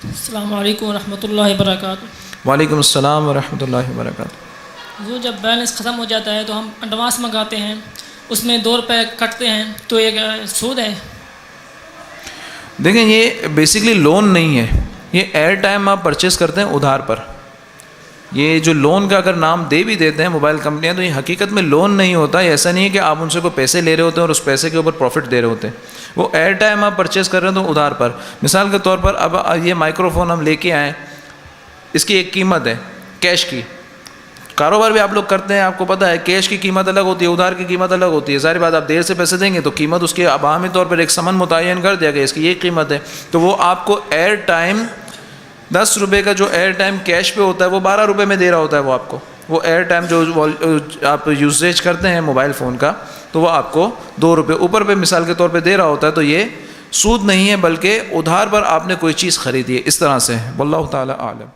السلام علیکم ورحمۃ اللہ وبرکاتہ۔ وعلیکم السلام ورحمۃ اللہ وبرکاتہ۔ جو جب بیلنس ختم ہو جاتا ہے تو ہم ایڈوانس منگاتے ہیں، اس میں 2 روپے کٹتے ہیں، تو یہ سود ہے؟ دیکھیں، یہ بیسکلی لون نہیں ہے، یہ ایئر ٹائم آپ پرچیز کرتے ہیں ادھار پر۔ یہ جو لون کا اگر نام دے بھی دیتے ہیں موبائل کمپنیاں، تو یہ حقیقت میں لون نہیں ہوتا۔ ایسا نہیں ہے کہ آپ ان سے کوئی پیسے لے رہے ہوتے ہیں اور اس پیسے کے اوپر پروفٹ دے رہے ہوتے ہیں۔ وہ ایئر ٹائم آپ پرچیز کر رہے ہیں تو ادھار پر۔ مثال کے طور پر اب یہ مائکرو فون ہم لے کے آئیں، اس کی ایک قیمت ہے کیش کی۔ کاروبار بھی آپ لوگ کرتے ہیں، آپ کو پتہ ہے کیش کی قیمت الگ ہوتی ہے، ادھار کی قیمت الگ ہوتی ہے۔ ظاہر بات آپ دیر سے پیسے دیں گے تو قیمت اس کی عوامی طور پر ایک سمن متعین کر دیا گیا، اس کی یہ قیمت ہے۔ تو وہ آپ کو ایئر ٹائم 10 روپے کا جو ایئر ٹائم کیش پہ ہوتا ہے وہ 12 روپے میں دے رہا ہوتا ہے۔ وہ آپ کو وہ ایئر ٹائم جو آپ یوزیج کرتے ہیں موبائل فون کا، تو وہ آپ کو 2 روپے اوپر پہ مثال کے طور پہ دے رہا ہوتا ہے۔ تو یہ سود نہیں ہے، بلکہ ادھار پر آپ نے کوئی چیز خریدی ہے، اس طرح سے۔ واللہ تعالی عالم۔